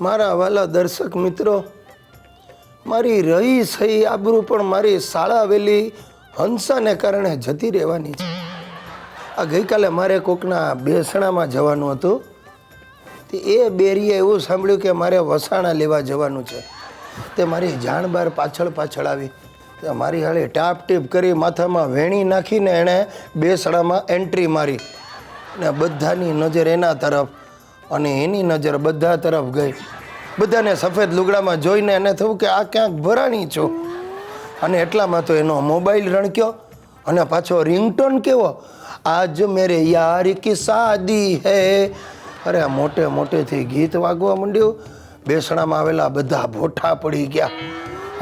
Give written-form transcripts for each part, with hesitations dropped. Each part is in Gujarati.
મારા વાલા દર્શક મિત્રો, મારી રહી સહી આબરૂ પણ મારી શાળા વેલી હંસાને કારણે જતી રહેવાની છે. આ ગઈકાલે મારે કોકના બેસણામાં જવાનું હતું. તે એ બેરીએ એવું સાંભળ્યું કે મારે વસાણા લેવા જવાનું છે. તે મારી જાણ બાર પાછળ આવી. મારી હાલે ટાપ ટીપ કરી માથામાં વેણી નાખીને એણે બેસણામાં એન્ટ્રી મારી ને બધાની નજર એના તરફ અને એની નજર બધા તરફ ગઈ. બધાને સફેદ લુગડામાં જોઈને એને થયું કે આ ક્યાંક ભરાણી છો. અને એટલામાં તો એનો મોબાઈલ રણક્યો અને પાછો રિંગટોન કેવો, આજ મેરે યાર કી શાદી હે. અરે મોટેથી ગીત વાગવા માંડ્યું. બેસણામાં આવેલા બધા ભોઠા પડી ગયા.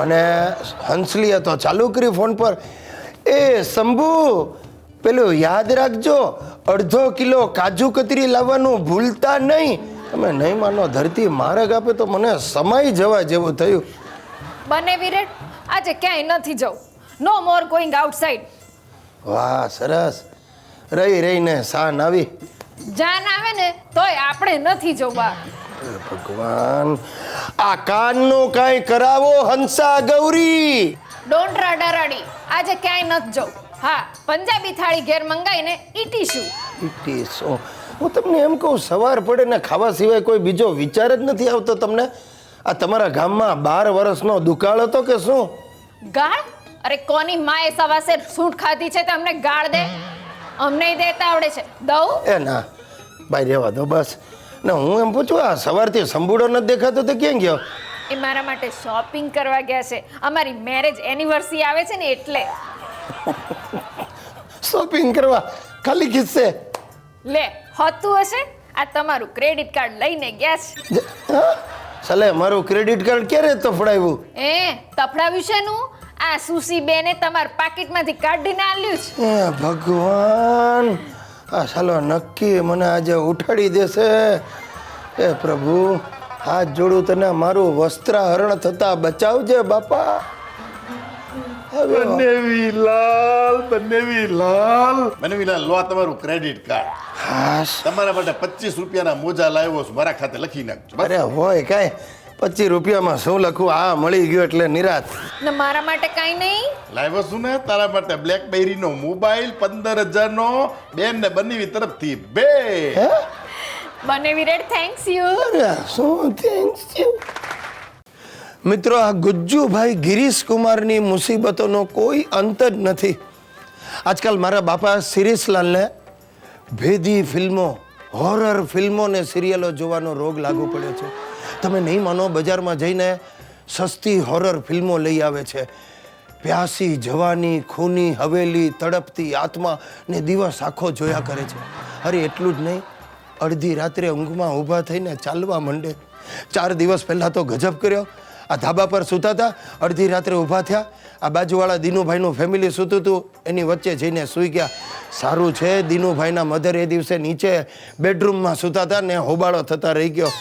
અને હંસલીએ તો ચાલુ કરી ફોન પર, એ શંભુ પેલું યાદ રાખજો, અડધો કિલો કાજુ કતરી લાવવાનું ભૂલતા નહીં. તમે નહીં માનો, ધરતી માર્ગ આપે તો મને સમાઈ જવા જેવું થયું. બને વિરેટ, આજે ક્યાંય નથી જવું. નો મોર ગોઈંગ આઉટસાઇડ. વાહ, સરસ. રહીને સાન આવી. જાન આવે ને તોય આપણે નથી જવું. ભગવાન, આ કાનનું કાંઈ કરાવો હંસા ગૌરી. ડોન્ટ રાડારાડી, આજે ક્યાંય નથી જવું. હા, પંજાબી થાળી ઘેર મંગાઈને ઈટીશું. હું તમને એમ કહું, સવાર પડે ને ખાવા સિવાય કોઈ બીજો વિચાર જ નથી આવતો તમને? આ તમારા ગામમાં 12 વર્ષનો દુકાળ હતો કે શું? ગાળ? અરે કોની માએ સવાસે સૂંઠ ખાધી છે તે અમને ગાળ દે? અમને દેતા આવડે છે, દઉં? એ ના ભાઈ, રહેવા દો બસ. ને હું એમ પૂછું, આ સવારથી સંબૂડો નથી દેખાતો તો ક્યાં ગયો? એ મારા માટે શોપિંગ કરવા ગયા છે. અમારી મેરેજ એનિવર્સરી આવે છે ને એટલે. શોપિંગ કરવા ખાલી ખિસ્સે? લે, હોતું હશે. આ તમારું ક્રેડિટ કાર્ડ લઈને ગયા છે. સાલે, મારું ક્રેડિટ કાર્ડ ક્યારે તફડાવ્યું? તફડાવ્યું છે નું? આ સુસી બેને તમારા પાકીટમાંથી કાઢીને આલ્યું છે. એ ભગવાન, આ સાલો નક્કી મને આજે ઉઠાડી દેશે. એ પ્રભુ, હાથ જોડું તને, મારું વસ્ત્રાહરણ થતા બચાવજે બાપા. બનેવીલાલ, લો તમારું ક્રેડિટ કાર્ડ. હાશ, તમારા માટે 25 રૂપિયાના મોજા લાવ્યો છું, મારા ખાતે લખી નાખજો. અરે હોય કાંઈ, 25 રૂપિયામાં શું લખું? આ મળી ગયો એટલે નિરાત. ને મારા માટે કાંઈ નહીં લાવ્યો છું ને તારા માટે બ્લેકબેરીનો મોબાઈલ 15,000 નો, બેન ને બનેવી તરફથી 2. હે? બને વિરેટ, થેન્ક્સ યુ. અરે શું થેન્ક્સ યુ. મિત્રો, આ ગુજ્જુભાઈ ગિરીશ કુમારની મુસીબતોનો કોઈ અંત જ નથી. આજકાલ મારા બાપા શિરીષલાલને ભેદી ફિલ્મો, હોરર ફિલ્મો ને સિરિયલો જોવાનો રોગ લાગુ પડ્યો છે. તમે નહીં માનો, બજારમાં જઈને સસ્તી હોરર ફિલ્મો લઈ આવે છે. પ્યાસી જવાની, ખૂની હવેલી, તડપતી આત્મા ને દિવસ આખો જોયા કરે છે. અરે એટલું જ નહીં, અડધી રાત્રે ઊંઘમાં ઊભા થઈને ચાલવા માંડે. 4 દિવસ પહેલાં તો ગજબ કર્યો. આ ધાબા પર સૂતા હતા, અડધી રાત્રે ઊભા થયા. આ બાજુવાળા દિનુભાઈનું ફેમિલી સૂતું હતું, એની વચ્ચે જઈને સૂઈ ગયા. સારું છે, દિનુભાઈના મધર એ દિવસે નીચે બેડરૂમમાં સૂતા હતા ને હોબાળો થતા રહી ગયો.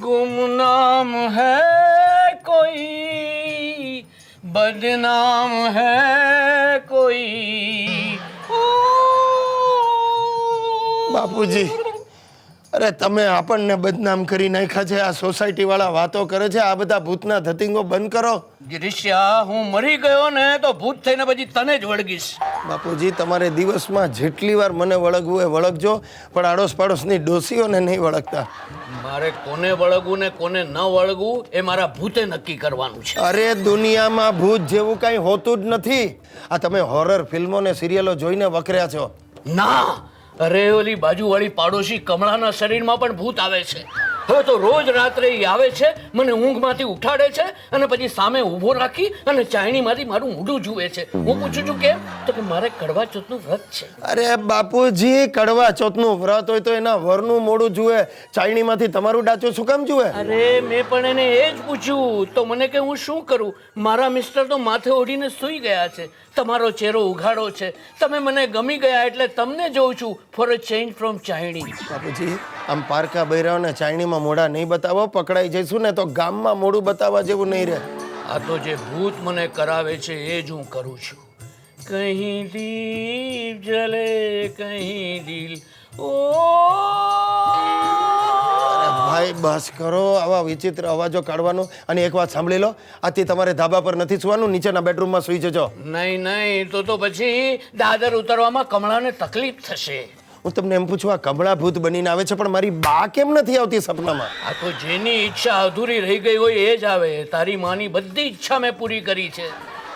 गुमनाम है कोई, बदनाम है कोई. બાપુજી, અરે તમે આપણને બદનામ કરી નાખ્યા છે. આ સોસાયટી વાળા વાતો કરે છે, આ બધા ભૂતના ધતિંગો બંધ કરો. ગિરીશિયા, હું મરી ગયો ને તો ભૂત થઈને પછી તને જ વળગીશ. બાપુજી, તમારે દિવસમાં જેટલી વાર મને વળગવું એ વળગજો, પણ આડોશ પાડોશની ડોસીઓને નહીં વળગતા. મારે કોને વળગવું ને કોને ન વળગવું એ મારા ભૂતે નક્કી કરવાનું છે. અરે દુનિયામાં ભૂત જેવું કાંઈ હોતું જ નથી. આ તમે હોરર ફિલ્મો ને સિરિયલો જોઈને વખર્યા છો. ના, અરે ઓલી બાજુવાળી પાડોશી કમળાના શરીરમાં પણ ભૂત આવે છે. હવે તો રોજ રાત્રે ઈ આવે છે, મને ઊંઘમાંથી ઉઠાડે છે અને પછી સામે ઊભો રાખી અને ચાયણીમાંથી મારું મોઢું જુએ છે. હું પૂછું છું કેમ, તો કે મારે કડવા ચોથનું વ્રત છે. અરે બાપુજી, કડવા ચોથનું વ્રત હોય તો એના વરનું મોઢું જુએ, ચાયણીમાંથી તમારું ડાચું શું કામ જુએ? અરે મેં પણ એને એ જ પૂછ્યું તો મને કે હું શું કરું. મારા મિસ્ટર તો માથે ઓઢીને સૂઈ ગયા છે. તમારો ચહેરો ઉઘાડો છે, તમે મને ગમી ગયા એટલે તમને જોઉં છું. ફોર અ ચેન્જ ફ્રોમ ચાયણી. બાપુજી, આમ પારકા બૈરાઓને ચાયણીમાં મોઢા નહીં બતાવો, પકડાઈ જઈશું ને તો ગામમાં મોઢું બતાવવા જેવું નહીં રહે. આ તો જે ભૂત મને કરાવે છે એ જ હું કરું છું. કहीं દીપ જલે કहीं દિલ ઓ ભાઈ બસ કરો આવા વિચિત્ર અવાજો કાઢવાનું. અને એક વાત સાંભળી લો, આથી તમારે ધાબા પર નથી સુવાનું, નીચેના બેડરૂમમાં સુઈ જજો. નહીં નહીં તો પછી દાદર ઉતરવામાં કમળાને તકલીફ થશે. હું તમને એમ પૂછું, આ કમળા ભૂત બનીને આવે છે, પણ મારી બા કેમ નથી આવતી સપનામાં? આ તો જેની ઈચ્છા અધૂરી રહી ગઈ હોય એ જ આવે. તારી માની બધી ઈચ્છા મેં પૂરી કરી છે.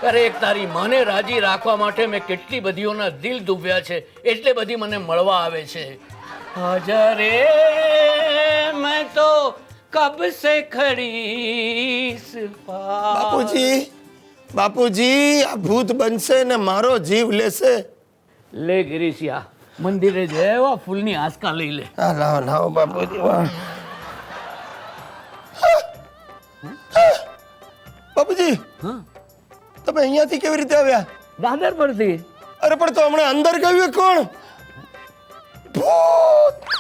અરે એક તારી માને રાજી રાખવા માટે મેં કેટલી બધીઓના દિલ દુભ્યા છે, એટલે બધી મને મળવા આવે છે. આજા રે મેં તો કબ સે ખડી ઇસ પાસ. બાપુજી આ ભૂત બનશે ને મારો જીવ લેશે. લે ગિરીશિયા, મંદિરે જવા ફૂલની આસકા લઈ લે. હા લાવો લાવો બાપુજી. વાહ. બાપુજી હા, તમે અહીંયાથી કેવી રીતે આવ્યા? દાદર પરથી. અરે પણ તો હમણાં અંદર ગયું એ કોણ? ભૂત!